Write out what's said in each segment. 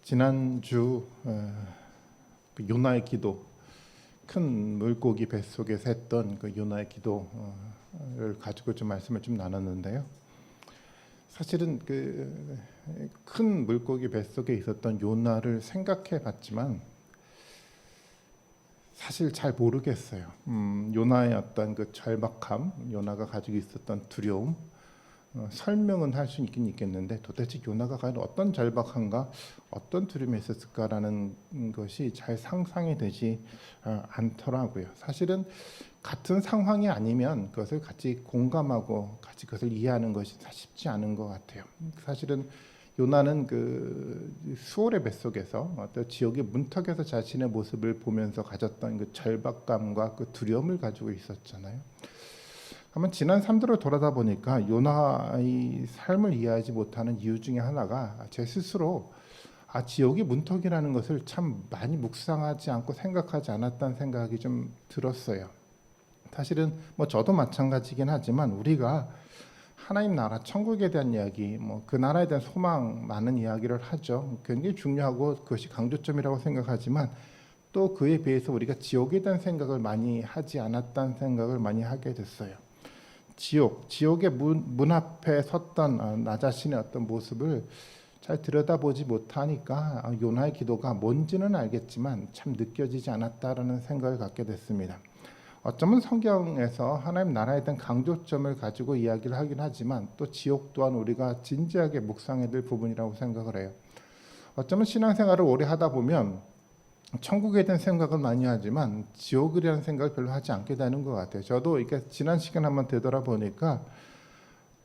지난주 그 요나의 기도, 큰 물고기 뱃속에서 했던 그 요나의 기도를 가지고 좀 말씀을 좀 나눴는데요. 사실은 그 큰 물고기 뱃속에 있었던 요나를 생각해 봤지만 사실 잘 모르겠어요. 요나의 어떤 그 절박함, 요나가 가지고 있었던 두려움, 설명은 할 수 있긴 있겠는데 도대체 요나가 과연 어떤 절박함과 어떤 두려움이 있었을까라는 것이 잘 상상이 되지 않더라고요. 사실은 같은 상황이 아니면 그것을 같이 공감하고 같이 그것을 이해하는 것이 쉽지 않은 것 같아요. 사실은 요나는 그 수월의 뱃속에서 어떤 지옥의 문턱에서 자신의 모습을 보면서 가졌던 그 절박감과 그 두려움을 가지고 있었잖아요. 한번 지난 삶들을 돌아다 보니까 요나의 삶을 이해하지 못하는 이유 중에 하나가 제 스스로 지옥의 문턱이라는 것을 참 많이 묵상하지 않고 생각하지 않았다는 생각이 좀 들었어요. 사실은 뭐 저도 마찬가지긴 하지만 우리가 하나님 나라 천국에 대한 이야기, 뭐 그 나라에 대한 소망 많은 이야기를 하죠. 굉장히 중요하고 그것이 강조점이라고 생각하지만 또 그에 비해서 우리가 지옥에 대한 생각을 많이 하지 않았다는 생각을 많이 하게 됐어요. 지옥의 문 앞에 섰던 나 자신의 어떤 모습을 잘 들여다보지 못하니까 요나의 기도가 뭔지는 알겠지만 참 느껴지지 않았다라는 생각을 갖게 됐습니다. 어쩌면 성경에서 하나님 나라에 대한 강조점을 가지고 이야기를 하긴 하지만 또 지옥 또한 우리가 진지하게 묵상해야 될 부분이라고 생각을 해요. 어쩌면 신앙생활을 오래 하다 보면 천국에 대한 생각은 많이 하지만 지옥에 대한 생각을 별로 하지 않게 되는 것 같아요. 저도 이렇게 지난 시간 한번 되돌아보니까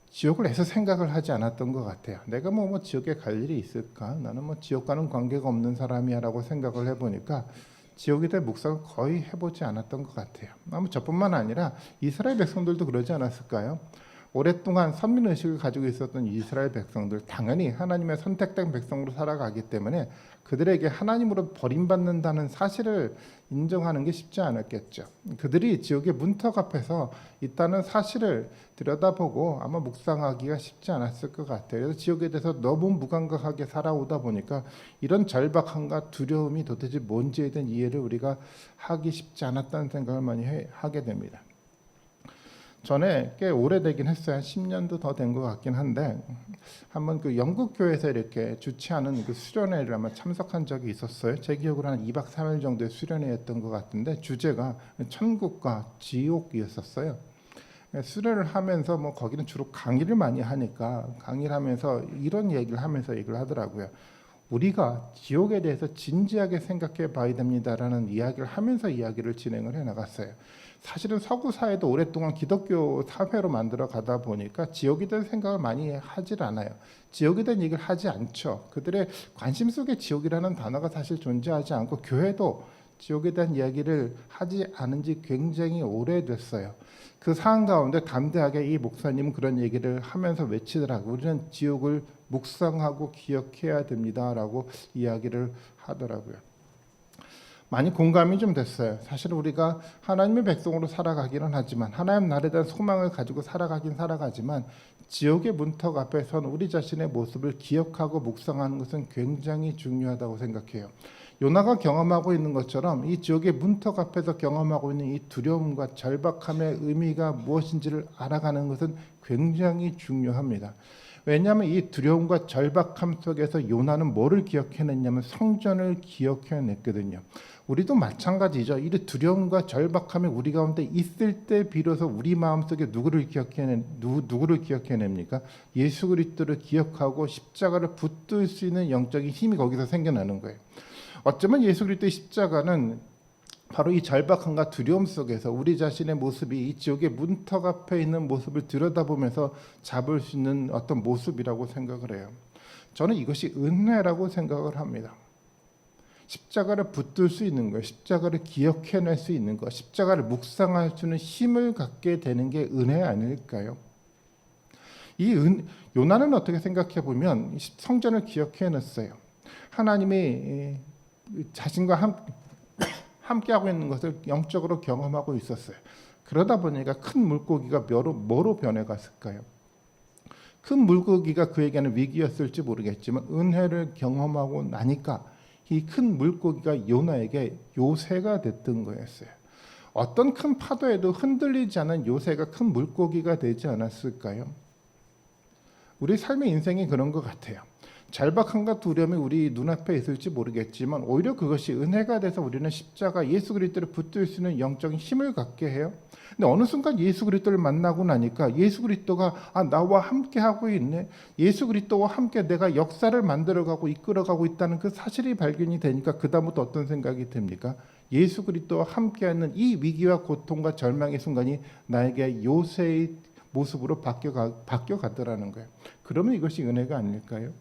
지옥을 해서 생각을 하지 않았던 것 같아요. 내가 뭐 지옥에 갈 일이 있을까? 나는 뭐 지옥과는 관계가 없는 사람이야 라고 생각을 해보니까 지옥에 대한 묵상을 거의 해보지 않았던 것 같아요. 아마 저뿐만 아니라 이스라엘 백성들도 그러지 않았을까요? 오랫동안 선민의식을 가지고 있었던 이스라엘 백성들, 당연히 하나님의 선택된 백성으로 살아가기 때문에 그들에게 하나님으로 버림받는다는 사실을 인정하는 게 쉽지 않았겠죠. 그들이 지옥의 문턱 앞에서 있다는 사실을 들여다보고 아마 묵상하기가 쉽지 않았을 것 같아요. 그래서 지옥에 대해서 너무 무감각하게 살아오다 보니까 이런 절박함과 두려움이 도대체 뭔지에 대한 이해를 우리가 하기 쉽지 않았다는 생각을 많이 하게 됩니다. 전에 꽤 오래되긴 했어요. 한 10년도 더 된 것 같긴 한데 한번 그 영국 교회에서 이렇게 주최하는 그 수련회를 아마 참석한 적이 있었어요. 제 기억으로 한 2박 3일 정도의 수련회였던 것 같은데 주제가 천국과 지옥이었었어요. 수련을 하면서 뭐 거기는 주로 강의를 많이 하니까 강의를 하면서 이런 얘기를 하더라고요. 우리가 지옥에 대해서 진지하게 생각해 봐야 됩니다라는 이야기를 하면서 이야기를 진행을 해 나갔어요. 사실은 서구 사회도 오랫동안 기독교 사회로 만들어 가다 보니까 지옥에 대한 생각을 많이 하질 않아요. 지옥에 대한 얘기를 하지 않죠. 그들의 관심 속에 지옥이라는 단어가 사실 존재하지 않고 교회도 지옥에 대한 이야기를 하지 않은 지 굉장히 오래됐어요. 그 상황 가운데 담대하게 이 목사님은 그런 얘기를 하면서 외치더라고요. 우리는 지옥을 묵상하고 기억해야 됩니다라고 이야기를 하더라고요. 많이 공감이 좀 됐어요. 사실 우리가 하나님의 백성으로 살아가기는 하지만 하나님 나라에 대한 소망을 가지고 살아가지만 지옥의 문턱 앞에선 우리 자신의 모습을 기억하고 묵상하는 것은 굉장히 중요하다고 생각해요. 요나가 경험하고 있는 것처럼 이 지옥의 문턱 앞에서 경험하고 있는 이 두려움과 절박함의 의미가 무엇인지를 알아가는 것은 굉장히 중요합니다. 왜냐하면 이 두려움과 절박함 속에서 요나는 뭐를 기억해냈냐면 성전을 기억해냈거든요. 우리도 마찬가지죠. 이 두려움과 절박함이 우리 가운데 있을 때 비로소 우리 마음속에 누구를 기억해냅니까? 예수 그리스도를 기억하고 십자가를 붙들 수 있는 영적인 힘이 거기서 생겨나는 거예요. 어쩌면 예수 그리스도의 십자가는 바로 이 절박함과 두려움 속에서 우리 자신의 모습이 이 지옥의 문턱 앞에 있는 모습을 들여다보면서 잡을 수 있는 어떤 모습이라고 생각을 해요. 저는 이것이 은혜라고 생각을 합니다. 십자가를 붙들 수 있는 것, 십자가를 기억해낼 수 있는 것, 십자가를 묵상할 수 있는 힘을 갖게 되는 게 은혜 아닐까요? 요나는 어떻게 생각해 보면 성전을 기억해냈어요. 하나님이 자신과 함께하고 있는 것을 영적으로 경험하고 있었어요. 그러다 보니까 큰 물고기가 뭐로 변해갔을까요? 큰 물고기가 그에게는 위기였을지 모르겠지만 은혜를 경험하고 나니까 이 큰 물고기가 요나에게 요새가 됐던 거였어요. 어떤 큰 파도에도 흔들리지 않은 요새가 큰 물고기가 되지 않았을까요? 우리 삶의 인생이 그런 것 같아요. 절박함과 두려움이 우리 눈앞에 있을지 모르겠지만 오히려 그것이 은혜가 돼서 우리는 십자가 예수 그리스도를 붙들 수 있는 영적인 힘을 갖게 해요. 근데 어느 순간 예수 그리스도를 만나고 나니까 예수 그리스도가 나와 함께 하고 있네. 예수 그리스도와 함께 내가 역사를 만들어가고 이끌어가고 있다는 그 사실이 발견이 되니까 그다음부터 어떤 생각이 듭니까? 예수 그리스도와 함께하는 이 위기와 고통과 절망의 순간이 나에게 요새의 모습으로 바뀌어가더라는 거예요. 그러면 이것이 은혜가 아닐까요?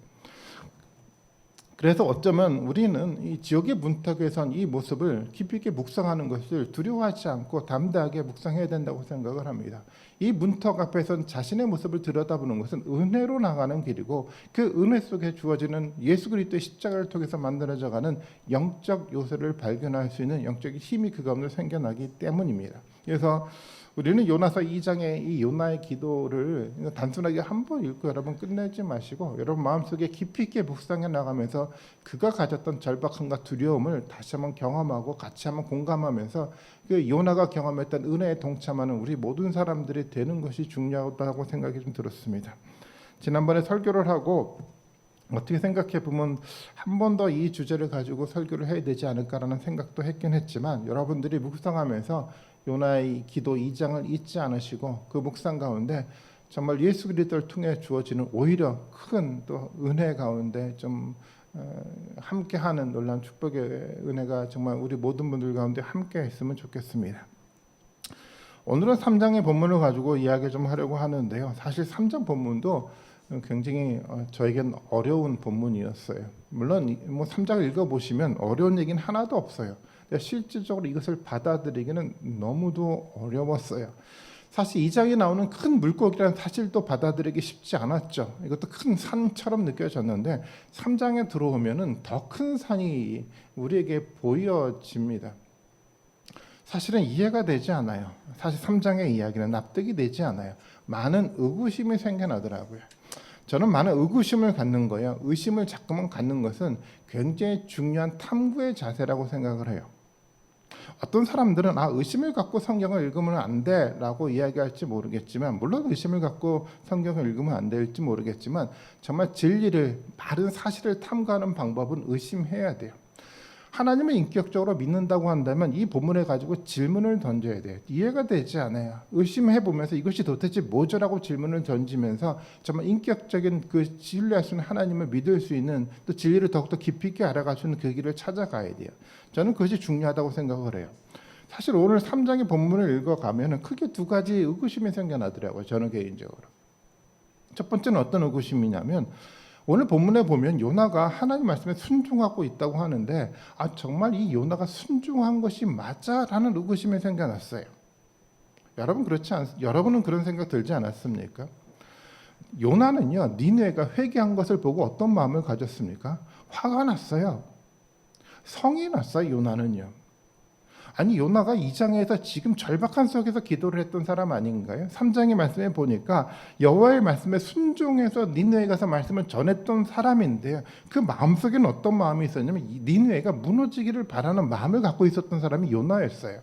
그래서 어쩌면 우리는 이 지옥의 문턱에선 이 모습을 깊이 있게 묵상하는 것을 두려워하지 않고 담대하게 묵상해야 된다고 생각을 합니다. 이 문턱 앞에선 자신의 모습을 들여다보는 것은 은혜로 나가는 길이고 그 은혜 속에 주어지는 예수 그리스도의 십자가를 통해서 만들어져가는 영적 요소를 발견할 수 있는 영적인 힘이 그 가운데 생겨나기 때문입니다. 그래서 우리는 요나서 2장의 이 요나의 기도를 단순하게 한 번 읽고 여러분 끝내지 마시고 여러분 마음속에 깊이 있게 묵상해 나가면서 그가 가졌던 절박함과 두려움을 다시 한번 경험하고 같이 한번 공감하면서 그 요나가 경험했던 은혜에 동참하는 우리 모든 사람들이 되는 것이 중요하다고 생각이 좀 들었습니다. 지난번에 설교를 하고 어떻게 생각해 보면 한 번 더 이 주제를 가지고 설교를 해야 되지 않을까라는 생각도 했긴 했지만 여러분들이 묵상하면서 요나의 기도 2장을 잊지 않으시고 그 묵상 가운데 정말 예수 그리스도를 통해 주어지는 오히려 큰 또 은혜 가운데 좀 함께하는 놀라운 축복의 은혜가 정말 우리 모든 분들 가운데 함께했으면 좋겠습니다. 오늘은 3장의 본문을 가지고 이야기 좀 하려고 하는데요. 사실 3장 본문도 굉장히 저에겐 어려운 본문이었어요. 물론 뭐 3장을 읽어보시면 어려운 얘기는 하나도 없어요. 실질적으로 이것을 받아들이기는 너무도 어려웠어요. 사실 2장에 나오는 큰 물고기라는 사실도 받아들이기 쉽지 않았죠. 이것도 큰 산처럼 느껴졌는데 3장에 들어오면은 더 큰 산이 우리에게 보여집니다. 사실은 이해가 되지 않아요. 사실 3장의 이야기는 납득이 되지 않아요. 많은 의구심이 생겨나더라고요. 저는 많은 의구심을 갖는 거예요. 의심을 자꾸만 갖는 것은 굉장히 중요한 탐구의 자세라고 생각을 해요. 어떤 사람들은 의심을 갖고 성경을 읽으면 안 돼라고 이야기할지 모르겠지만 물론 의심을 갖고 성경을 읽으면 안 될지 모르겠지만 정말 진리를 바른 사실을 탐구하는 방법은 의심해야 돼요. 하나님을 인격적으로 믿는다고 한다면 이 본문을 가지고 질문을 던져야 돼요. 이해가 되지 않아요. 의심해보면서 이것이 도대체 뭐죠라고 질문을 던지면서 정말 인격적인 그 신뢰할 수 있는 하나님을 믿을 수 있는 또 진리를 더욱더 깊이 있게 알아가주는 그 길을 찾아가야 돼요. 저는 그것이 중요하다고 생각을 해요. 사실 오늘 3장의 본문을 읽어가면 크게 두 가지 의구심이 생겨나더라고요. 저는 개인적으로. 첫 번째는 어떤 의구심이냐면 오늘 본문에 보면 요나가 하나님 말씀에 순종하고 있다고 하는데 정말 이 요나가 순종한 것이 맞아라는 의구심이 생겨났어요. 여러분은 그런 생각 들지 않았습니까? 요나는요 니느웨가 회개한 것을 보고 어떤 마음을 가졌습니까? 화가 났어요. 성이 났어요. 요나는요. 아니 요나가 2장에서 지금 절박한 속에서 기도를 했던 사람 아닌가요? 3장의 말씀에 보니까 여호와의 말씀에 순종해서 니느웨에 가서 말씀을 전했던 사람인데요. 그 마음속에는 어떤 마음이 있었냐면 니느웨가 무너지기를 바라는 마음을 갖고 있었던 사람이 요나였어요.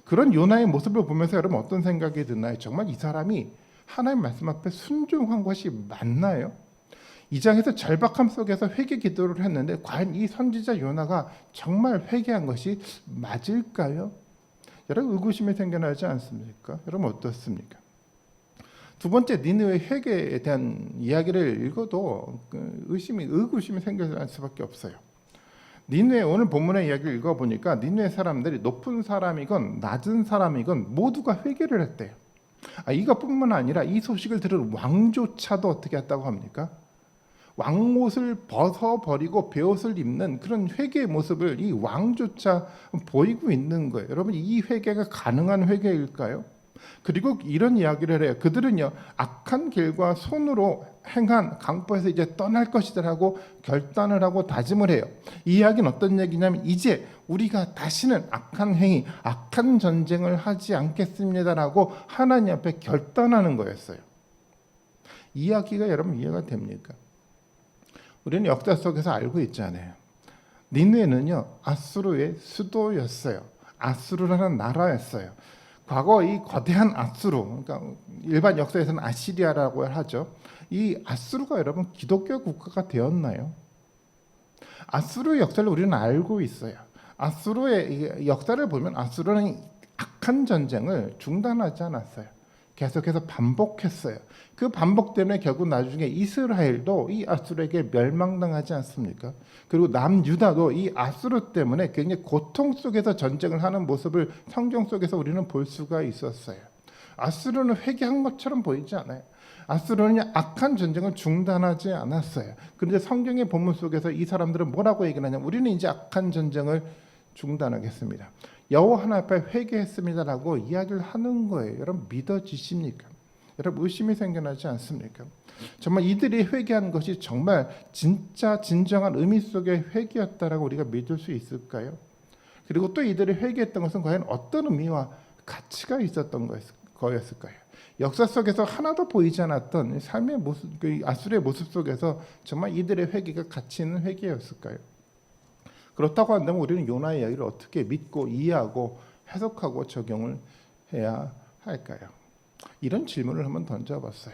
그런 요나의 모습을 보면서 여러분 어떤 생각이 드나요? 정말 이 사람이 하나님 말씀 앞에 순종한 것이 맞나요? 2장에서 절박함 속에서 회개 기도를 했는데 과연 이 선지자 요나가 정말 회개한 것이 맞을까요? 여러분 의구심이 생겨나지 않습니까? 여러분 어떻습니까? 두 번째 니느웨 회개에 대한 이야기를 읽어도 의구심이 생겨날 수밖에 없어요. 니느웨 오늘 본문의 이야기를 읽어보니까 니느웨 사람들이 높은 사람이건 낮은 사람이건 모두가 회개를 했대요. 이것뿐만 아니라 이 소식을 들은 왕조차도 어떻게 했다고 합니까? 왕옷을 벗어버리고 베옷을 입는 그런 회개의 모습을 이 왕조차 보이고 있는 거예요. 여러분 이 회개가 가능한 회개일까요? 그리고 이런 이야기를 해요. 그들은요 악한 길과 손으로 행한 강포에서 이제 떠날 것이라고 결단을 하고 다짐을 해요. 이 이야기는 어떤 얘기냐면 이제 우리가 다시는 악한 행위, 악한 전쟁을 하지 않겠습니다라고 하나님 앞에 결단하는 거였어요. 이야기가 여러분 이해가 됩니까? 우리는 역사 속에서 알고 있잖아요. 니느웨는요 아수르의 수도였어요. 아수르라는 나라였어요. 과거 이 거대한 아수르, 그러니까 일반 역사에서는 아시리아라고 하죠. 이 아수르가 여러분 기독교 국가가 되었나요? 아수르의 역사를 우리는 알고 있어요. 아수르의 역사를 보면 아수르는 악한 전쟁을 중단하지 않았어요. 계속해서 반복했어요. 그 반복 때문에 결국 나중에 이스라엘도 이 아수르에게 멸망당하지 않습니까? 그리고 남유다도 이 아수르 때문에 굉장히 고통 속에서 전쟁을 하는 모습을 성경 속에서 우리는 볼 수가 있었어요. 아수르는 회개한 것처럼 보이지 않아요. 아수르는 악한 전쟁을 중단하지 않았어요. 그런데 성경의 본문 속에서 이 사람들은 뭐라고 얘기하냐면 우리는 이제 악한 전쟁을 중단하겠습니다. 여호와 하나님 앞에 회개했습니다라고 이야기를 하는 거예요. 여러분 믿어지십니까? 여러분 의심이 생겨나지 않습니까? 정말 이들이 회개한 것이 정말 진짜 진정한 의미 속의 회개였다라고 우리가 믿을 수 있을까요? 그리고 또 이들이 회개했던 것은 과연 어떤 의미와 가치가 있었던 거였을까요? 역사 속에서 하나도 보이지 않았던 삶의 모습, 아수르의 모습 속에서 정말 이들의 회개가 가치 있는 회개였을까요? 그렇다고 한다면 우리는 요나의 이야기를 어떻게 믿고 이해하고 해석하고 적용을 해야 할까요? 이런 질문을 한번 던져봤어요.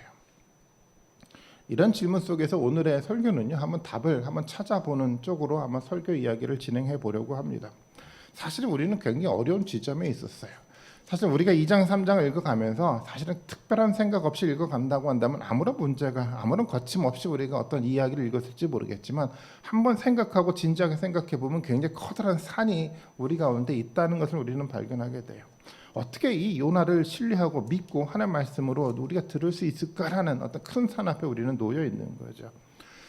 이런 질문 속에서 오늘의 설교는요, 한번 답을 한번 찾아보는 쪽으로 한번 설교 이야기를 진행해 보려고 합니다. 사실 우리는 굉장히 어려운 지점에 있었어요. 사실 우리가 2장, 3장을 읽어가면서 사실은 특별한 생각 없이 읽어간다고 한다면 아무런 거침없이 우리가 어떤 이야기를 읽었을지 모르겠지만 한번 생각하고 진지하게 생각해 보면 굉장히 커다란 산이 우리 가운데 있다는 것을 우리는 발견하게 돼요. 어떻게 이 요나를 신뢰하고 믿고 하나님 말씀으로 우리가 들을 수 있을까라는 어떤 큰 산 앞에 우리는 놓여 있는 거죠.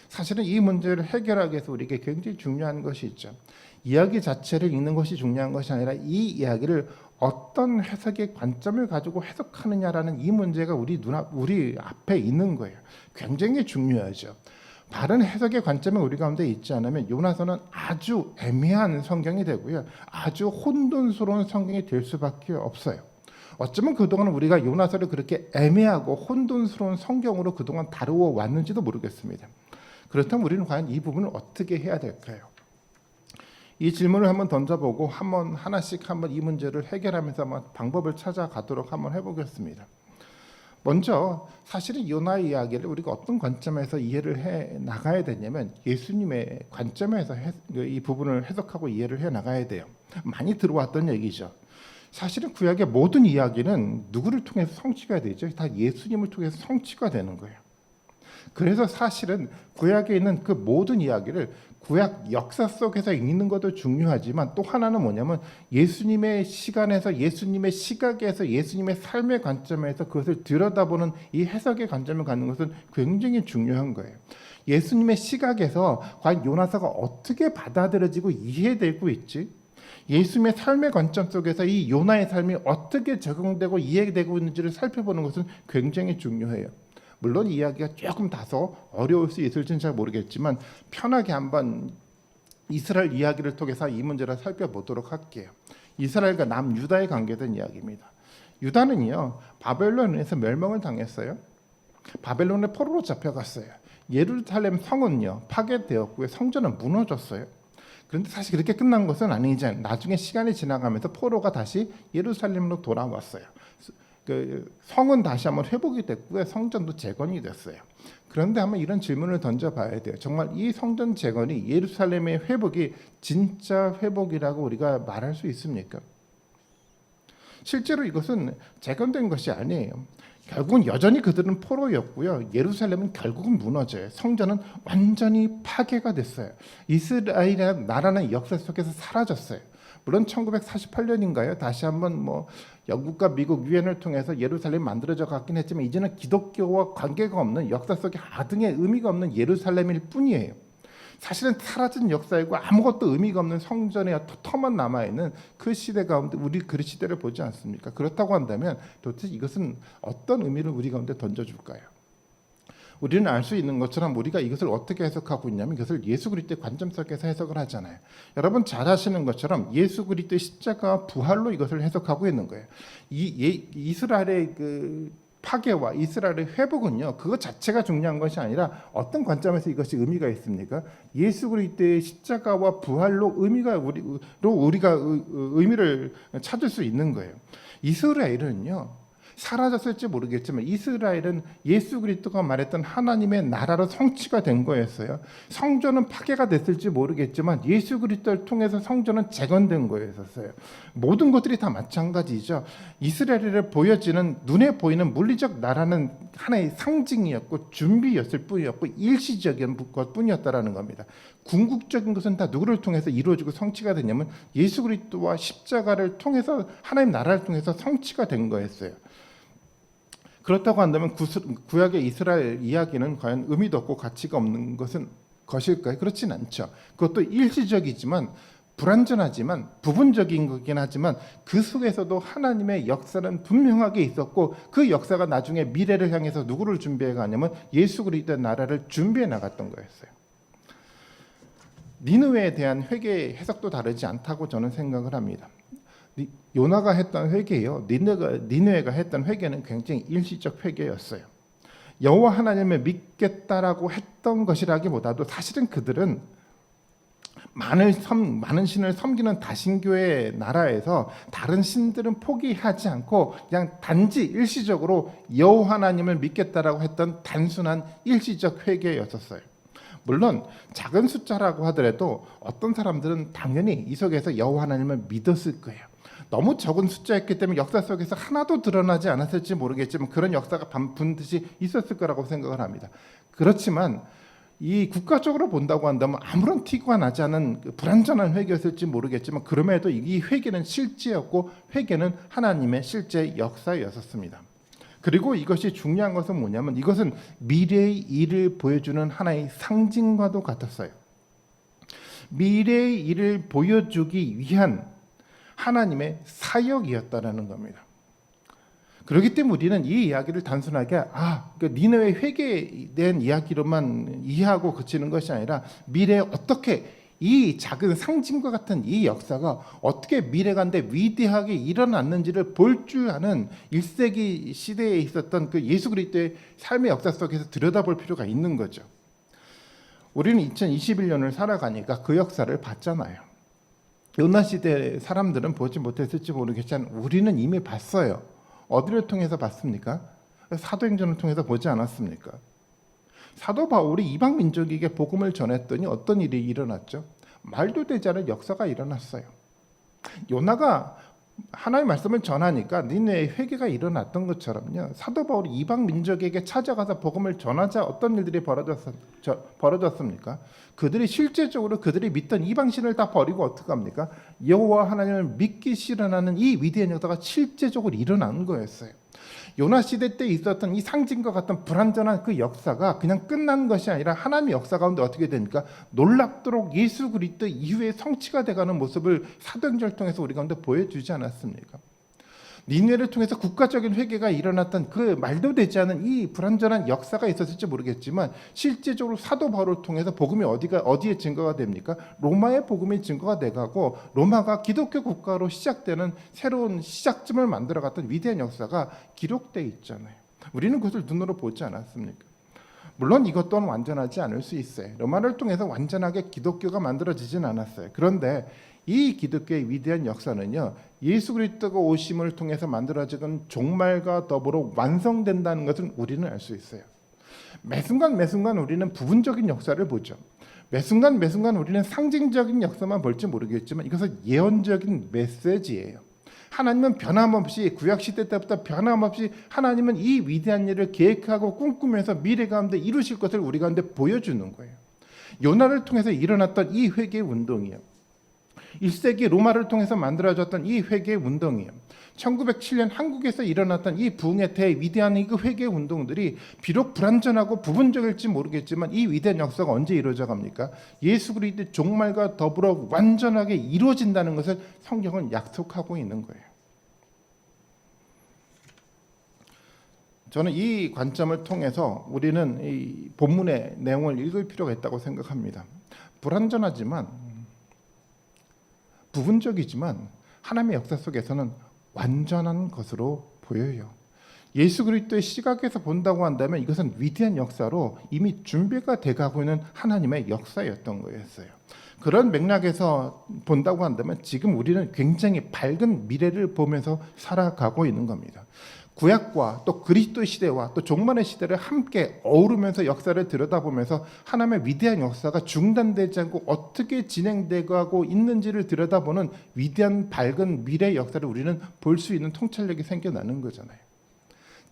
사실은 이 문제를 해결하기 위해서 우리에게 굉장히 중요한 것이 있죠. 이야기 자체를 읽는 것이 중요한 것이 아니라 이 이야기를 어떤 해석의 관점을 가지고 해석하느냐라는 이 문제가 우리 앞에 있는 거예요. 굉장히 중요하죠. 바른 해석의 관점이 우리 가운데 있지 않으면 요나서는 아주 애매한 성경이 되고요. 아주 혼돈스러운 성경이 될 수밖에 없어요. 어쩌면 그동안 우리가 요나서를 그렇게 애매하고 혼돈스러운 성경으로 그동안 다루어 왔는지도 모르겠습니다. 그렇다면 우리는 과연 이 부분을 어떻게 해야 될까요? 이 질문을 한번 던져보고 하나씩 이 문제를 해결하면서 한번 방법을 찾아가도록 한번 해보겠습니다. 먼저 사실은 요나의 이야기를 우리가 어떤 관점에서 이해를 해 나가야 되냐면 예수님의 관점에서 이 부분을 해석하고 이해를 해 나가야 돼요. 많이 들어왔던 얘기죠. 사실은 구약의 모든 이야기는 누구를 통해서 성취가 되죠? 다 예수님을 통해서 성취가 되는 거예요. 그래서 사실은 구약에 있는 그 모든 이야기를 구약 역사 속에서 읽는 것도 중요하지만 또 하나는 뭐냐면 예수님의 시간에서 예수님의 시각에서 예수님의 삶의 관점에서 그것을 들여다보는 이 해석의 관점을 갖는 것은 굉장히 중요한 거예요. 예수님의 시각에서 과연 요나서가 어떻게 받아들여지고 이해되고 있지? 예수님의 삶의 관점 속에서 이 요나의 삶이 어떻게 적용되고 이해되고 있는지를 살펴보는 것은 굉장히 중요해요. 물론 이야기가 조금 다소 어려울 수 있을지는 잘 모르겠지만 편하게 한번 이스라엘 이야기를 통해서 이 문제를 살펴보도록 할게요. 이스라엘과 남유다에 관계된 이야기입니다. 유다는요 바벨론에서 멸망을 당했어요. 바벨론의 포로로 잡혀갔어요. 예루살렘 성은요 파괴되었고요. 성전은 무너졌어요. 그런데 사실 그렇게 끝난 것은 아니지. 나중에 시간이 지나가면서 포로가 다시 예루살렘으로 돌아왔어요. 그 성은 다시 한번 회복이 됐고요. 성전도 재건이 됐어요. 그런데 한번 이런 질문을 던져봐야 돼요. 정말 이 성전 재건이 예루살렘의 회복이 진짜 회복이라고 우리가 말할 수 있습니까? 실제로 이것은 재건된 것이 아니에요. 결국은 여전히 그들은 포로였고요. 예루살렘은 결국은 무너져요. 성전은 완전히 파괴가 됐어요. 이스라엘이라는 나라는 역사 속에서 사라졌어요. 물론 1948년인가요? 다시 한번 영국과 미국 유엔을 통해서 예루살렘이 만들어져 갔긴 했지만 이제는 기독교와 관계가 없는 역사 속에 아등의 의미가 없는 예루살렘일 뿐이에요. 사실은 사라진 역사이고 아무것도 의미가 없는 성전의 터만 남아있는 그 시대 가운데 우리 그 시대를 보지 않습니까? 그렇다고 한다면 도대체 이것은 어떤 의미를 우리 가운데 던져줄까요? 우리는 알 수 있는 것처럼 우리가 이것을 어떻게 해석하고 있냐면 이것을 예수 그리스도의 관점 속에서 해석을 하잖아요. 여러분 잘 아시는 것처럼 예수 그리스도의 십자가와 부활로 이것을 해석하고 있는 거예요. 이스라엘의 그 파괴와 이스라엘의 회복은요, 그것 자체가 중요한 것이 아니라 어떤 관점에서 이것이 의미가 있습니까? 예수 그리스도의 십자가와 부활로 우리가 의미를 찾을 수 있는 거예요. 이스라엘은요, 사라졌을지 모르겠지만 이스라엘은 예수 그리스도가 말했던 하나님의 나라로 성취가 된 거였어요. 성전은 파괴가 됐을지 모르겠지만 예수 그리스도를 통해서 성전은 재건된 거였었어요. 모든 것들이 다 마찬가지죠. 이스라엘을 보여지는 눈에 보이는 물리적 나라는 하나의 상징이었고 준비였을 뿐이었고 일시적인 것뿐이었다라는 겁니다. 궁극적인 것은 다 누구를 통해서 이루어지고 성취가 됐냐면 예수 그리스도와 십자가를 통해서 하나님 나라를 통해서 성취가 된 거였어요. 그렇다고 한다면 구약의 이스라엘 이야기는 과연 의미도 없고 가치가 없는 것일까요? 그렇진 않죠. 그것도 일시적이지만 불완전하지만 부분적인 거긴 하지만 그 속에서도 하나님의 역사는 분명하게 있었고 그 역사가 나중에 미래를 향해서 누구를 준비해 가냐면 예수 그리스도의 나라를 준비해 나갔던 거였어요. 니느웨에 대한 회개의 해석도 다르지 않다고 저는 생각을 합니다. 요나가 했던 회개요, 니느웨가 했던 회개는 굉장히 일시적 회개였어요. 여호와 하나님을 믿겠다라고 했던 것이라기보다도 사실은 그들은 많은 신을 섬기는 다신교의 나라에서 다른 신들은 포기하지 않고 그냥 단지 일시적으로 여호와 하나님을 믿겠다라고 했던 단순한 일시적 회개였었어요. 물론 작은 숫자라고 하더라도 어떤 사람들은 당연히 이 속에서 여호와 하나님을 믿었을 거예요. 너무 적은 숫자였기 때문에 역사 속에서 하나도 드러나지 않았을지 모르겠지만 그런 역사가 반드시 있었을 거라고 생각을 합니다. 그렇지만 이 국가적으로 본다고 한다면 아무런 티가 나지 않은 불완전한 회개였을지 모르겠지만 그럼에도 이 회개는 실제였고 회개는 하나님의 실제 역사였었습니다. 그리고 이것이 중요한 것은 뭐냐면 이것은 미래의 일을 보여주는 하나의 상징과도 같았어요. 미래의 일을 보여주기 위한 하나님의 사역이었다라는 겁니다. 그렇기 때문에 우리는 이 이야기를 단순하게 니느웨 회개에 대한 이야기로만 이해하고 그치는 것이 아니라 미래에 어떻게 이 작은 상징과 같은 이 역사가 어떻게 미래간데 위대하게 일어났는지를 볼 줄 아는 1세기 시대에 있었던 그 예수 그리스도의 삶의 역사 속에서 들여다볼 필요가 있는 거죠. 우리는 2021년을 살아가니까 그 역사를 봤잖아요. 요나 시대 사람들은 보지 못했을지 모르겠지만 우리는 이미 봤어요. 어디를 통해서 봤습니까? 사도행전을 통해서 보지 않았습니까? 사도 바울이 이방 민족에게 복음을 전했더니 어떤 일이 일어났죠? 말도 되지 않은 역사가 일어났어요. 요나가 하나님의 말씀을 전하니까 니네의 회개가 일어났던 것처럼요. 사도 바울이 이방 민족에게 찾아가서 복음을 전하자 어떤 일들이 벌어졌습니까? 그들이 실제적으로 그들이 믿던 이방신을 다 버리고 어떻게 합니까? 여호와 하나님을 믿기 실현하는 이 위대한 역사가 실제적으로 일어난 거였어요. 요나 시대 때 있었던 이 상징과 같은 불완전한 그 역사가 그냥 끝난 것이 아니라 하나님의 역사 가운데 어떻게 됩니까? 놀랍도록 예수 그리스도 이후에 성취가 돼가는 모습을 사도행전을 통해서 우리 가운데 보여주지 않았습니까? 니느웨를 통해서 국가적인 회개가 일어났던 그 말도 되지 않은 이 불완전한 역사가 있었을지 모르겠지만 실제적으로 사도 바울을 통해서 복음이 어디에 증거가 됩니까? 로마의 복음이 증거가 돼가고 로마가 기독교 국가로 시작되는 새로운 시작점을 만들어갔던 위대한 역사가 기록돼 있잖아요. 우리는 그것을 눈으로 보지 않았습니까? 물론 이것 또한 완전하지 않을 수 있어요. 로마를 통해서 완전하게 기독교가 만들어지진 않았어요. 그런데 이 기독교의 위대한 역사는요, 예수 그리스도가 오심을 통해서 만들어진 종말과 더불어 완성된다는 것을 우리는 알 수 있어요. 매순간 우리는 부분적인 역사를 보죠. 매순간 우리는 상징적인 역사만 볼지 모르겠지만 이것은 예언적인 메시지예요. 하나님은 변함없이 구약시대 때부터 변함없이 하나님은 이 위대한 일을 계획하고 꿈꾸면서 미래 가운데 이루실 것을 우리 가운데 보여주는 거예요. 요나를 통해서 일어났던 이 회개 운동이요, 1세기 로마를 통해서 만들어졌던 이 회개 운동이에요. 1907년 한국에서 일어났던 이 부흥의 위대한 이 회개 운동들이 비록 불완전하고 부분적일지 모르겠지만 이 위대한 역사가 언제 이루어져 갑니까? 예수 그리스도의 종말과 더불어 완전하게 이루어진다는 것을 성경은 약속하고 있는 거예요. 저는 이 관점을 통해서 우리는 이 본문의 내용을 읽을 필요가 있다고 생각합니다. 불완전하지만 부분적이지만 하나님의 역사 속에서는 완전한 것으로 보여요. 예수 그리스도의 시각에서 본다고 한다면 이것은 위대한 역사로 이미 준비가 돼가고 있는 하나님의 역사였던 거였어요. 그런 맥락에서 본다고 한다면 지금 우리는 굉장히 밝은 미래를 보면서 살아가고 있는 겁니다. 구약과 또 그리스도 시대와 또 종말의 시대를 함께 어우르면서 역사를 들여다보면서 하나님의 위대한 역사가 중단되지 않고 어떻게 진행되고 있는지를 들여다보는 위대한 밝은 미래의 역사를 우리는 볼 수 있는 통찰력이 생겨나는 거잖아요.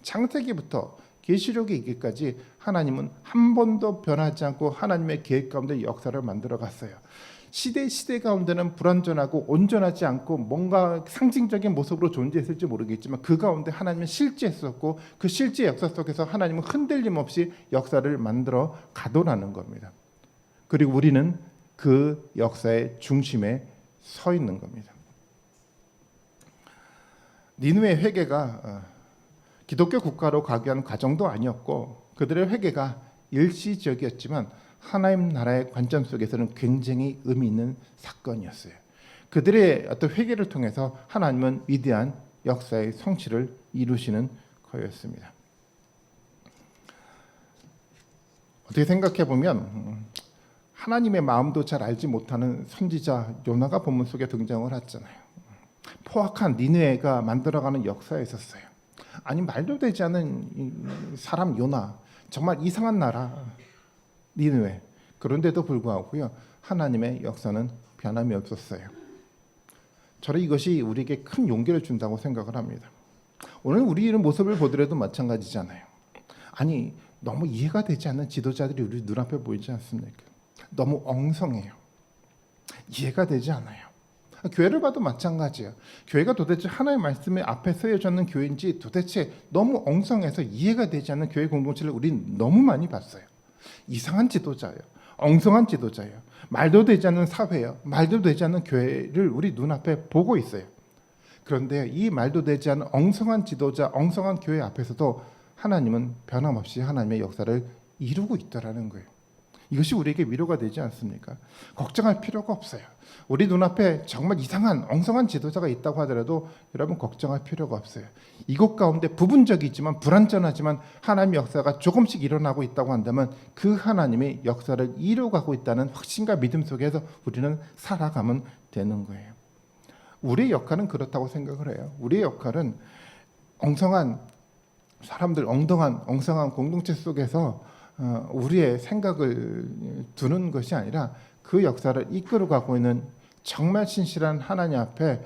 창세기부터 계시록에 이르기까지 하나님은 한 번도 변하지 않고 하나님의 계획 가운데 역사를 만들어 갔어요. 시대 가운데는 불완전하고 온전하지 않고 뭔가 상징적인 모습으로 존재했을지 모르겠지만 그 가운데 하나님은 실제했었고 그 실제 역사 속에서 하나님은 흔들림 없이 역사를 만들어 가도라는 겁니다. 그리고 우리는 그 역사의 중심에 서 있는 겁니다. 니느웨 회개가 기독교 국가로 가기 위한 과정도 아니었고 그들의 회개가 일시적이었지만 하나님 나라의 관점 속에서는 굉장히 의미 있는 사건이었어요. 그들의 어떤 회개를 통해서 하나님은 위대한 역사의 성취를 이루시는 거였습니다. 어떻게 생각해 보면 하나님의 마음도 잘 알지 못하는 선지자 요나가 본문 속에 등장을 했잖아요. 포악한 니느웨가 만들어가는 역사에 있었어요. 아니 말도 되지 않은 사람 요나, 정말 이상한 나라 니느웨. 그런데도 불구하고요 하나님의 역사는 변함이 없었어요. 저는 이것이 우리에게 큰 용기를 준다고 생각을 합니다. 오늘 우리의 모습을 보더라도 마찬가지잖아요. 아니 너무 이해가 되지 않는 지도자들이 우리 눈앞에 보이지 않습니까? 너무 엉성해요. 이해가 되지 않아요. 교회를 봐도 마찬가지예요. 교회가 도대체 하나님의 말씀에 앞에 서여져 있는 교회인지 도대체 너무 엉성해서 이해가 되지 않는 교회 공동체를 우린 너무 많이 봤어요. 이상한 지도자예요. 엉성한 지도자예요. 말도 되지 않는 사회예요. 말도 되지 않는 교회를 우리 눈앞에 보고 있어요. 그런데 이 말도 되지 않는 엉성한 지도자, 엉성한 교회 앞에서도 하나님은 변함없이 하나님의 역사를 이루고 있다라는 거예요. 이것이 우리에게 위로가 되지 않습니까? 걱정할 필요가 없어요. 우리 눈앞에 정말 이상한 엉성한 지도자가 있다고 하더라도 여러분 걱정할 필요가 없어요. 이곳 가운데 부분적이지만 불완전하지만 하나님의 역사가 조금씩 일어나고 있다고 한다면 그 하나님의 역사를 이루어가고 있다는 확신과 믿음 속에서 우리는 살아가면 되는 거예요. 우리의 역할은 그렇다고 생각을 해요. 우리의 역할은 엉성한 사람들, 엉성한 공동체 속에서 우리의 생각을 두는 것이 아니라 그 역사를 이끌어가고 있는 정말 신실한 하나님 앞에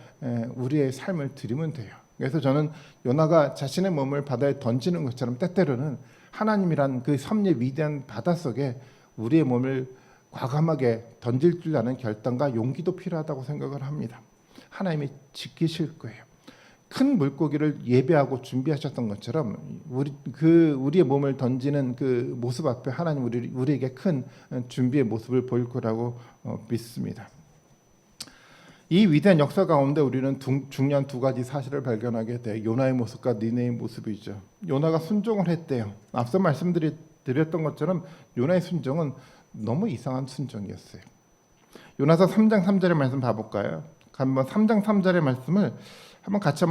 우리의 삶을 드리면 돼요. 그래서 저는 요나가 자신의 몸을 바다에 던지는 것처럼 때때로는 하나님이란 그 섭리의 위대한 바다 속에 우리의 몸을 과감하게 던질 줄 아는 결단과 용기도 필요하다고 생각을 합니다. 하나님이 지키실 거예요. 큰 물고기를 예배하고 준비하셨던 것처럼 우리의 몸을 던지는 그 모습 앞에 하나님 우리에게 큰 준비의 모습을 보일 거라고 믿습니다. 이 위대한 역사 가운데 우리는 중요한 두 가지 사실을 발견하게 돼 요나의 모습과 니느웨의 모습이죠. 요나가 순종을 했대요. 앞서 말씀드렸던 것처럼 요나의 순종은 너무 이상한 순종이었어요. 요나서 3장 3절의 말씀 봐볼까요? 한번 3장 3절의 말씀을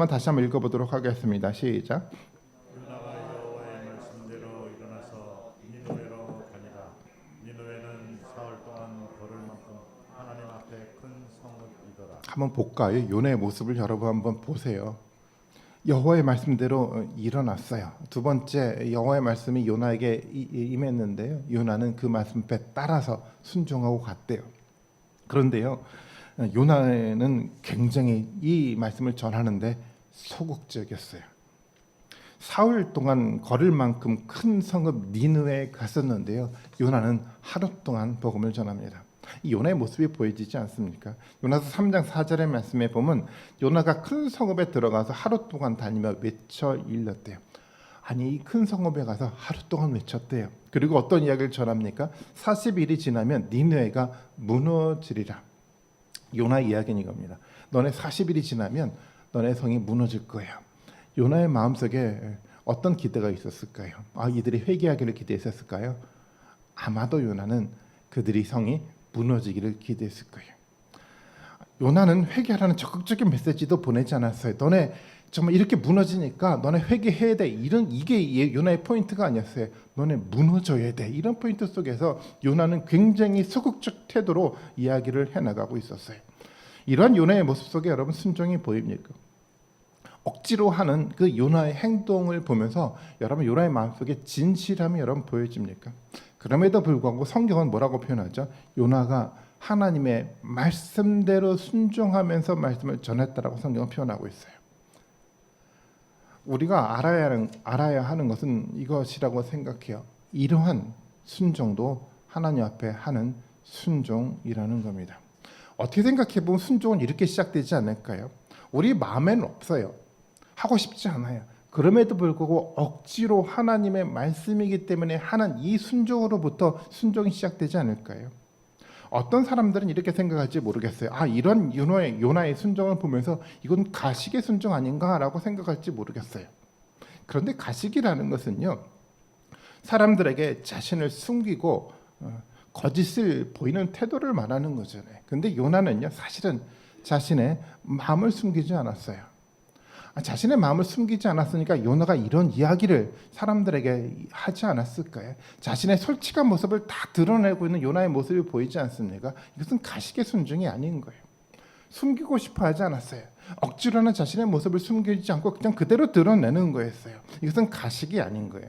다시 한번 읽어보도록 하겠습니다. 시작. 요나가 여호와의 말씀대로 일어나서 니느웨로 가니라. 니느웨는 사흘 동안 걸을 만큼 하나님 앞에 큰 성읍이더라. 한번 볼까요? 요나의 모습을 여러분 한번 보세요. 여호와의 말씀대로 일어났어요. 두 번째, 여호와의 말씀이 요나에게 임했는데요. 요나는 그 말씀에 따라서 순종하고 갔대요. 그런데요, 요나는 굉장히 이 말씀을 전하는데 소극적이었어요. 사흘 동안 걸을 만큼 큰 성읍 니느웨에 갔었는데요. 요나는 하루 동안 복음을 전합니다. 이 요나의 모습이 보여지지 않습니까? 요나서 3장 4절의 말씀에 보면 요나가 큰 성읍에 들어가서 하루 동안 다니며 외쳐 일렀대요. 아니 이 큰 성읍에 가서 하루 동안 외쳤대요. 그리고 어떤 이야기를 전합니까? 40일이 지나면 니느웨가 무너지리라. 요나의 이야기는 이겁니다. 너네 40일이 지나면 너네 성이 무너질 거야. 요나의 마음속에 어떤 기대가 있었을까요? 이들이 회개하기를 기대했었을까요? 아마도 요나는 그들이 성이 무너지기를 기대했을 거예요. 요나는 회개하라는 적극적인 메시지도 보내지 않았어요. 너네 정말 이렇게 무너지니까 너네 회개해야 돼. 이게 요나의 포인트가 아니었어요. 너네 무너져야 돼. 이런 포인트 속에서 요나는 굉장히 소극적 태도로 이야기를 해나가고 있었어요. 이러한 요나의 모습 속에 여러분 순종이 보입니까? 억지로 하는 그 요나의 행동을 보면서 여러분 요나의 마음속에 진실함이 여러분 보여집니까? 그럼에도 불구하고 성경은 뭐라고 표현하죠? 요나가 하나님의 말씀대로 순종하면서 말씀을 전했다라고 성경은 표현하고 있어요. 우리가 알아야 하는 것은 이것이라고 생각해요. 이러한 순종도 하나님 앞에 하는 순종이라는 겁니다. 어떻게 생각해 보면 순종은 이렇게 시작되지 않을까요? 우리 마음에는 없어요. 하고 싶지 않아요. 그럼에도 불구하고 억지로 하나님의 말씀이기 때문에 하는 이 순종으로부터 순종이 시작되지 않을까요? 어떤 사람들은 이렇게 생각할지 모르겠어요. 이런 요나의 순종을 보면서 이건 가식의 순종 아닌가라고 생각할지 모르겠어요. 그런데 가식이라는 것은요, 사람들에게 자신을 숨기고 거짓을 보이는 태도를 말하는 거잖아요. 근데 요나는요, 사실은 자신의 마음을 숨기지 않았어요. 자신의 마음을 숨기지 않았으니까 요나가 이런 이야기를 사람들에게 하지 않았을까요? 자신의 솔직한 모습을 다 드러내고 있는 요나의 모습이 보이지 않습니까? 이것은 가식의 순종이 아닌 거예요. 숨기고 싶어 하지 않았어요. 억지로는 자신의 모습을 숨기지 않고 그냥 그대로 드러내는 거였어요. 이것은 가식이 아닌 거예요.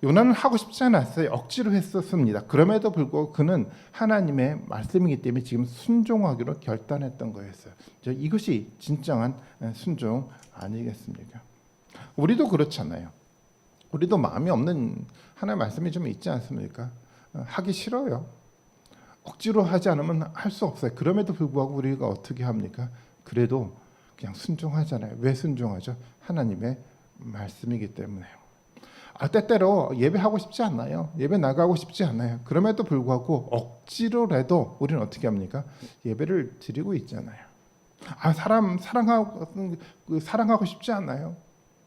요나는 하고 싶지 않았어요. 억지로 했었습니다. 그럼에도 불구하고 그는 하나님의 말씀이기 때문에 지금 순종하기로 결단했던 거였어요. 이것이 진정한 순종 아니겠습니까? 우리도 그렇잖아요. 우리도 마음이 없는 하나님의 말씀이 좀 있지 않습니까? 하기 싫어요. 억지로 하지 않으면 할 수 없어요. 그럼에도 불구하고 우리가 어떻게 합니까? 그래도 그냥 순종하잖아요. 왜 순종하죠? 하나님의 말씀이기 때문에요. 때때로 예배하고 싶지 않나요? 예배 나가고 싶지 않아요. 그럼에도 불구하고 억지로라도 우리는 어떻게 합니까? 예배를 드리고 있잖아요. 사람 사랑하고 싶지 않나요?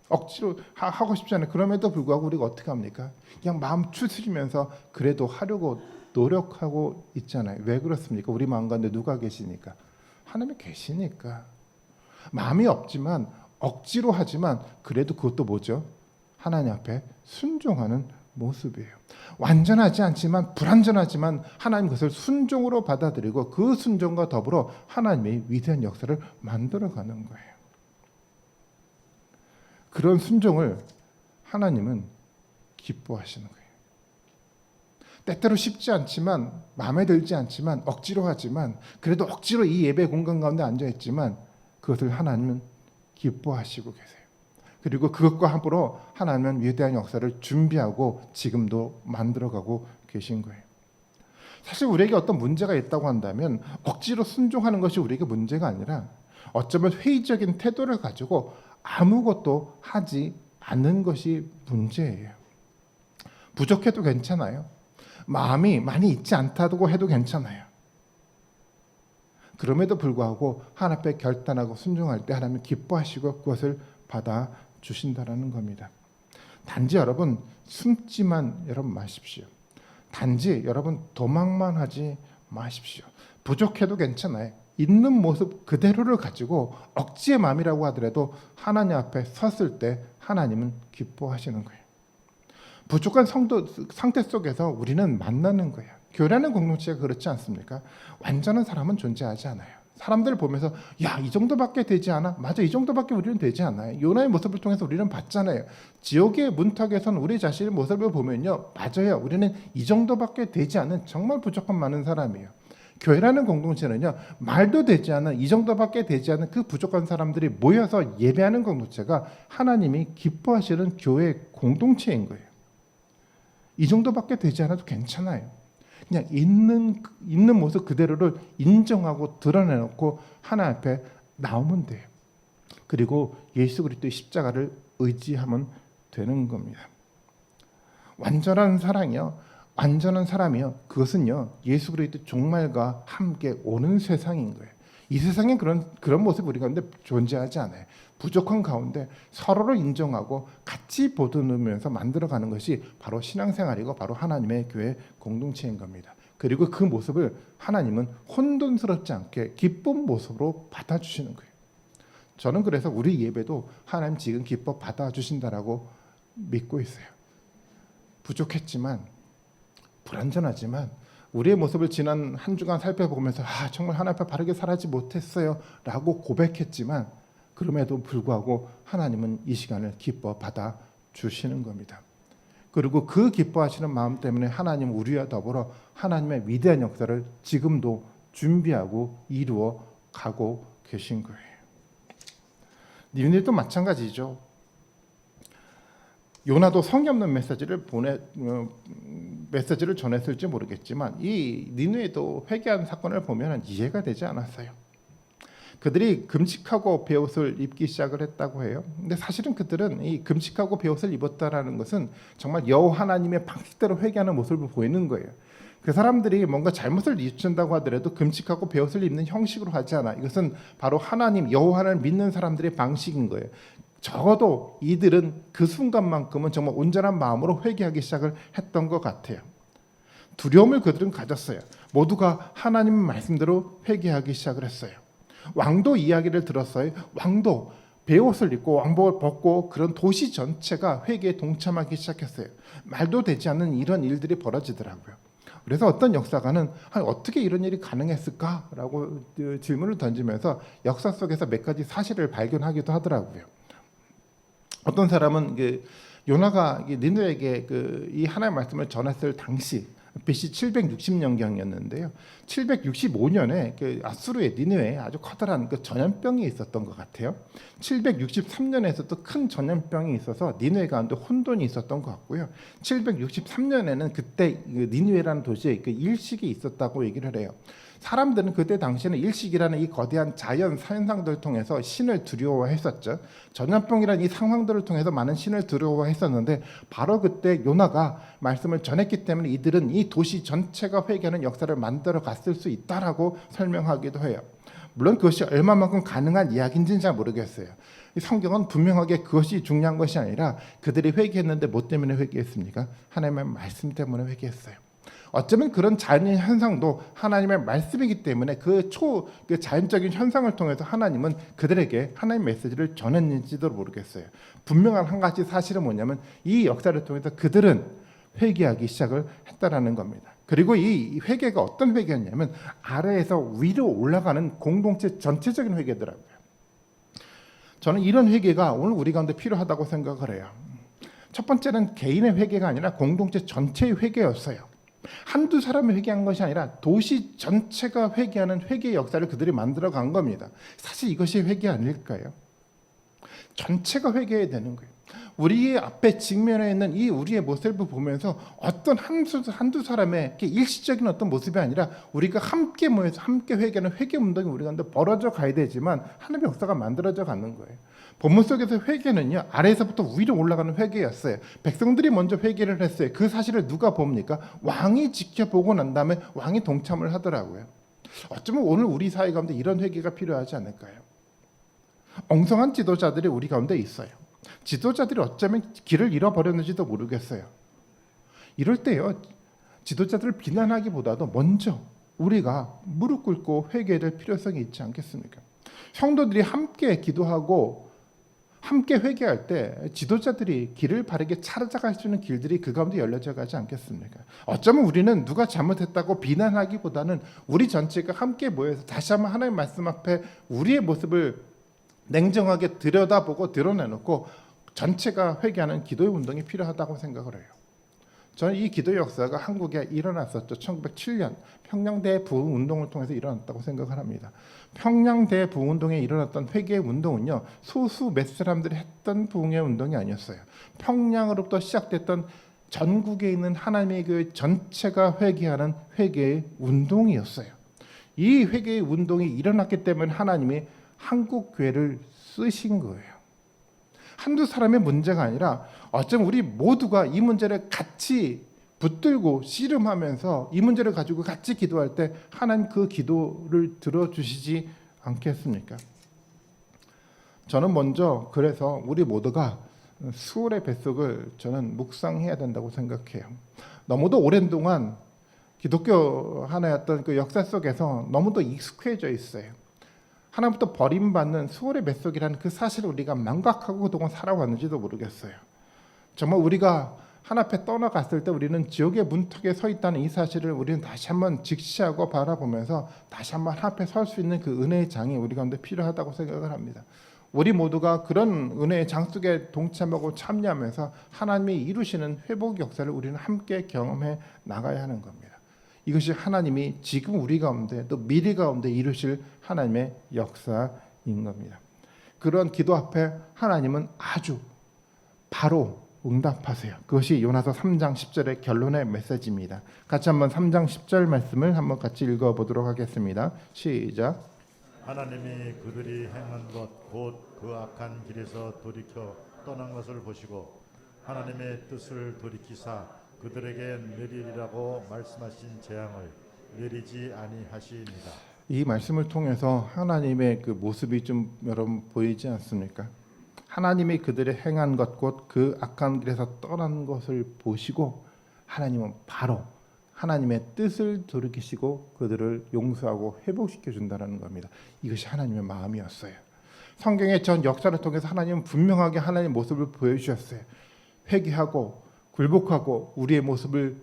억지로 하고 싶지 않아요. 그럼에도 불구하고 우리가 어떻게 합니까? 그냥 마음 추스리면서 그래도 하려고 노력하고 있잖아요. 왜 그렇습니까? 우리 마음 가운데 누가 계시니까? 하나님이 계시니까. 마음이 없지만 억지로 하지만 그래도 그것도 뭐죠? 하나님 앞에 순종하는 모습이에요. 완전하지 않지만 불완전하지만 하나님 그것을 순종으로 받아들이고 그 순종과 더불어 하나님의 위대한 역사를 만들어가는 거예요. 그런 순종을 하나님은 기뻐하시는 거예요. 때때로 쉽지 않지만 마음에 들지 않지만 억지로 하지만 그래도 억지로 이 예배 공간 가운데 앉아있지만 그것을 하나님은 기뻐하시고 계세요. 그리고 그것과 함부로 하나님은 위대한 역사를 준비하고 지금도 만들어가고 계신 거예요. 사실 우리에게 어떤 문제가 있다고 한다면 억지로 순종하는 것이 우리에게 문제가 아니라 어쩌면 회의적인 태도를 가지고 아무것도 하지 않는 것이 문제예요. 부족해도 괜찮아요. 마음이 많이 있지 않다고 해도 괜찮아요. 그럼에도 불구하고 하나님 앞에 결단하고 순종할 때 하나님은 기뻐하시고 그것을 받아 주신다라는 겁니다. 단지 여러분 숨지만 여러분 마십시오. 단지 여러분 도망만 하지 마십시오. 부족해도 괜찮아요. 있는 모습 그대로를 가지고 억지의 마음이라고 하더라도 하나님 앞에 섰을 때 하나님은 기뻐하시는 거예요. 부족한 상태 속에서 우리는 만나는 거예요. 교회라는 공동체가 그렇지 않습니까? 완전한 사람은 존재하지 않아요. 사람들을 보면서 이 정도밖에 되지 않아? 맞아, 이 정도밖에 우리는 되지 않아요. 요나의 모습을 통해서 우리는 봤잖아요. 지옥의 문턱에선 우리 자신의 모습을 보면요, 맞아요. 우리는 이 정도밖에 되지 않은 정말 부족한 많은 사람이에요. 교회라는 공동체는요, 말도 되지 않은 이 정도밖에 되지 않은 그 부족한 사람들이 모여서 예배하는 공동체가 하나님이 기뻐하시는 교회 공동체인 거예요. 이 정도밖에 되지 않아도 괜찮아요. 그냥 있는 모습 그대로를 인정하고 드러내놓고 하나님 앞에 나오면 돼요. 그리고 예수 그리스도의 십자가를 의지하면 되는 겁니다. 완전한 사랑이요, 완전한 사람이요, 그것은요 예수 그리스도 종말과 함께 오는 세상인 거예요. 이 세상에 그런 모습이 우리 가운데 존재하지 않아요. 부족한 가운데 서로를 인정하고 같이 보듬으면서 만들어가는 것이 바로 신앙생활이고 바로 하나님의 교회 공동체인 겁니다. 그리고 그 모습을 하나님은 혼돈스럽지 않게 기쁜 모습으로 받아주시는 거예요. 저는 그래서 우리 예배도 하나님 지금 기뻐 받아주신다라고 믿고 있어요. 부족했지만 불완전하지만 우리의 모습을 지난 한 주간 살펴보면서 정말 하나님 앞에 바르게 살지 못했어요 라고 고백했지만 그럼에도 불구하고 하나님은 이 시간을 기뻐 받아주시는 겁니다. 그리고 그 기뻐하시는 마음 때문에 하나님 우리와 더불어 하나님의 위대한 역사를 지금도 준비하고 이루어 가고 계신 거예요. 니느웨도 마찬가지죠. 요나도 성의 없는 메시지를 전했을지 모르겠지만 이 니느웨도 회개한 사건을 보면 이해가 되지 않았어요. 그들이 금식하고 베옷을 입기 시작을 했다고 해요. 근데 사실은 그들은 이 금식하고 베옷을 입었다라는 것은 정말 여호와 하나님의 방식대로 회개하는 모습을 보이는 거예요. 그 사람들이 뭔가 잘못을 뉘우친다고 하더라도 금식하고 베옷을 입는 형식으로 하지 않아. 이것은 바로 하나님 여호와를 믿는 사람들의 방식인 거예요. 적어도 이들은 그 순간만큼은 정말 온전한 마음으로 회개하기 시작을 했던 것 같아요. 두려움을 그들은 가졌어요. 모두가 하나님 말씀대로 회개하기 시작을 했어요. 왕도 이야기를 들었어요. 왕도 베옷을 입고 왕복을 벗고 그런 도시 전체가 회개에 동참하기 시작했어요. 말도 되지 않는 이런 일들이 벌어지더라고요. 그래서 어떤 역사가는 어떻게 이런 일이 가능했을까라고 질문을 던지면서 역사 속에서 몇 가지 사실을 발견하기도 하더라고요. 어떤 사람은 요나가 니느웨에게 이 하나님의 말씀을 전했을 당시 BC 760년경이었는데요. 765년에 아수르의 니느웨에 아주 커다란 전염병이 있었던 것 같아요. 763년에서도 큰 전염병이 있어서 니느웨 가운데 혼돈이 있었던 것 같고요. 763년에는 그때 니느웨라는 도시에 일식이 있었다고 얘기를 해요. 사람들은 그때 당시에는 일식이라는 이 거대한 자연 현상들을 통해서 신을 두려워했었죠. 전염병이라는 이 상황들을 통해서 많은 신을 두려워했었는데 바로 그때 요나가 말씀을 전했기 때문에 이들은 이 도시 전체가 회개하는 역사를 만들어 갔을 수 있다라고 설명하기도 해요. 물론 그것이 얼마만큼 가능한 이야기인지는 잘 모르겠어요. 이 성경은 분명하게 그것이 중요한 것이 아니라 그들이 회개했는데 뭐 때문에 회개했습니까? 하나님의 말씀 때문에 회개했어요. 어쩌면 그런 자연 현상도 하나님의 말씀이기 때문에 그 자연적인 현상을 통해서 하나님은 그들에게 하나님의 메시지를 전했는지도 모르겠어요. 분명한 한 가지 사실은 뭐냐면 이 역사를 통해서 그들은 회개하기 시작을 했다라는 겁니다. 그리고 이 회개가 어떤 회개였냐면 아래에서 위로 올라가는 공동체 전체적인 회개더라고요. 저는 이런 회개가 오늘 우리 가운데 필요하다고 생각을 해요. 첫 번째는 개인의 회개가 아니라 공동체 전체의 회개였어요. 한두 사람이 회개한 것이 아니라 도시 전체가 회개하는 회개의 역사를 그들이 만들어간 겁니다. 사실 이것이 회개 아닐까요? 전체가 회개해야 되는 거예요. 우리의 앞에 직면해 있는 이 우리의 모습을 보면서 어떤 한두 사람의 일시적인 어떤 모습이 아니라 우리가 함께 모여서 함께 회개하는 회개 운동이 우리 가운데 벌어져 가야 되지만 하나님의 역사가 만들어져 가는 거예요. 본문 속에서 회개는요 아래에서부터 위로 올라가는 회개였어요. 백성들이 먼저 회개를 했어요. 그 사실을 누가 봅니까? 왕이 지켜보고 난 다음에 왕이 동참을 하더라고요. 어쩌면 오늘 우리 사회 가운데 이런 회개가 필요하지 않을까요? 엉성한 지도자들이 우리 가운데 있어요. 지도자들이 어쩌면 길을 잃어버렸는지도 모르겠어요. 이럴 때요 지도자들을 비난하기보다도 먼저 우리가 무릎 꿇고 회개될 필요성이 있지 않겠습니까? 성도들이 함께 기도하고 함께 회개할 때 지도자들이 길을 바르게 찾아갈 수 있는 길들이 그 가운데 열려져 가지 않겠습니까? 어쩌면 우리는 누가 잘못했다고 비난하기보다는 우리 전체가 함께 모여서 다시 한번 하나님의 말씀 앞에 우리의 모습을 냉정하게 들여다보고 드러내놓고 전체가 회개하는 기도의 운동이 필요하다고 생각을 해요. 저는 이 기도의 역사가 한국에 일어났었죠. 1907년 평양대 부흥운동을 통해서 일어났다고 생각을 합니다. 평양대 부흥운동에 일어났던 회개의 운동은요. 소수 몇 사람들이 했던 부흥의 운동이 아니었어요. 평양으로부터 시작됐던 전국에 있는 하나님의 교회 전체가 회개하는 회개의 운동이었어요. 이 회개의 운동이 일어났기 때문에 하나님이 한국 교회를 쓰신 거예요. 한두 사람의 문제가 아니라 어쩌면 우리 모두가 이 문제를 같이 붙들고 씨름하면서 이 문제를 가지고 같이 기도할 때 하나님 그 기도를 들어주시지 않겠습니까? 저는 먼저 그래서 우리 모두가 수월의 뱃속을 저는 묵상해야 된다고 생각해요. 너무도 오랜 동안 기독교 하나의 어떤 그 역사 속에서 너무도 익숙해져 있어요. 하나님부터 버림받는 수월의 뱃속이라는 그 사실을 우리가 망각하고 그동안 살아왔는지도 모르겠어요. 정말 우리가 하나님 앞에 떠나갔을 때 우리는 지옥의 문턱에 서 있다는 이 사실을 우리는 다시 한번 직시하고 바라보면서 다시 한번 하나님 앞에 설 수 있는 그 은혜의 장이 우리 가운데 필요하다고 생각을 합니다. 우리 모두가 그런 은혜의 장 속에 동참하고 참여하면서 하나님이 이루시는 회복 역사를 우리는 함께 경험해 나가야 하는 겁니다. 이것이 하나님이 지금 우리 가운데 또 미래 가운데 이루실 하나님의 역사인 겁니다. 그런 기도 앞에 하나님은 아주 바로 응답하세요. 그것이 요나서 3장 10절의 결론의 메시지입니다. 같이 한번 3장 10절 말씀을 한번 같이 읽어보도록 하겠습니다. 시작. 하나님이 그들이 행한 것 곧 그 악한 길에서 돌이켜 떠난 것을 보시고 하나님의 뜻을 돌이키사 그들에게 내리리라고 말씀하신 재앙을 내리지 아니하시니라. 이 말씀을 통해서 하나님의 그 모습이 좀 여러분 보이지 않습니까? 하나님이 그들의 행한 것 곧 그 악한 길에서 떠난 것을 보시고 하나님은 바로 하나님의 뜻을 돌이키시고 그들을 용서하고 회복시켜 준다는 겁니다. 이것이 하나님의 마음이었어요. 성경의 전 역사를 통해서 하나님은 분명하게 하나님의 모습을 보여주셨어요. 회개하고 굴복하고 우리의 모습을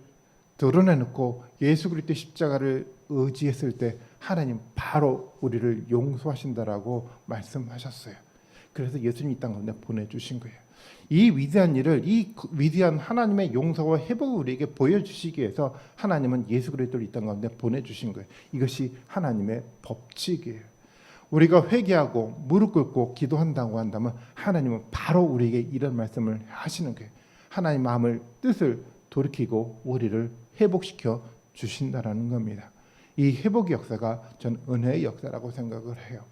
드러내놓고 예수 그리스도의 십자가를 의지했을 때 하나님 바로 우리를 용서하신다라고 말씀하셨어요. 그래서 예수님 이 땅 가운데 보내주신 거예요. 이 위대한 일을 이 위대한 하나님의 용서와 회복을 우리에게 보여주시기 위해서 하나님은 예수 그리스도를 이 땅 가운데 보내주신 거예요. 이것이 하나님의 법칙이에요. 우리가 회개하고 무릎 꿇고 기도한다고 한다면 하나님은 바로 우리에게 이런 말씀을 하시는 거예요. 하나님 마음을 뜻을 돌이키고 우리를 회복시켜 주신다라는 겁니다. 이 회복의 역사가 전 은혜의 역사라고 생각을 해요.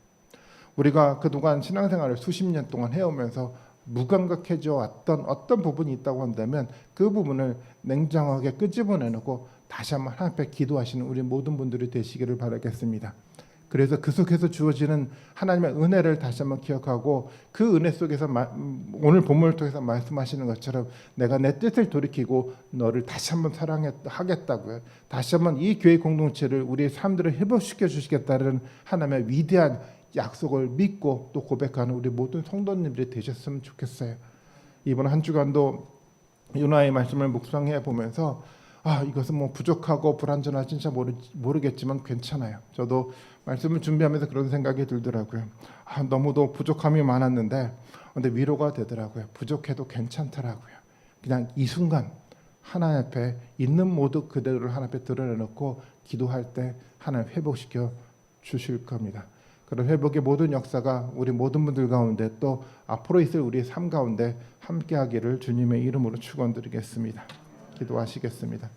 우리가 그동안 신앙생활을 수십 년 동안 해오면서 무감각해져 왔던 어떤 부분이 있다고 한다면 그 부분을 냉정하게 끄집어내놓고 다시 한번 하나님 앞에 기도하시는 우리 모든 분들이 되시기를 바라겠습니다. 그래서 그 속에서 주어지는 하나님의 은혜를 다시 한번 기억하고 그 은혜 속에서 오늘 본문을 통해서 말씀하시는 것처럼 내가 내 뜻을 돌이키고 너를 다시 한번 사랑하겠다고요. 다시 한번 이 교회 공동체를 우리의 삶들을 회복시켜 주시겠다는 하나님의 위대한 약속을 믿고 또 고백하는 우리 모든 성도님들이 되셨으면 좋겠어요. 이번 한 주간도 요나의 말씀을 묵상해 보면서 이것은 뭐 부족하고 불완전하지 진짜 모르겠지만 괜찮아요. 저도 말씀을 준비하면서 그런 생각이 들더라고요. 너무도 부족함이 많았는데 근데 위로가 되더라고요. 부족해도 괜찮더라고요. 그냥 이 순간 하나님 앞에 있는 모두 그대로를 하나님 앞에 드러내놓고 기도할 때 하나님 회복시켜 주실 겁니다. 그런 회복의 모든 역사가 우리 모든 분들 가운데 또 앞으로 있을 우리의 삶 가운데 함께하기를 주님의 이름으로 축원드리겠습니다. 기도하시겠습니다.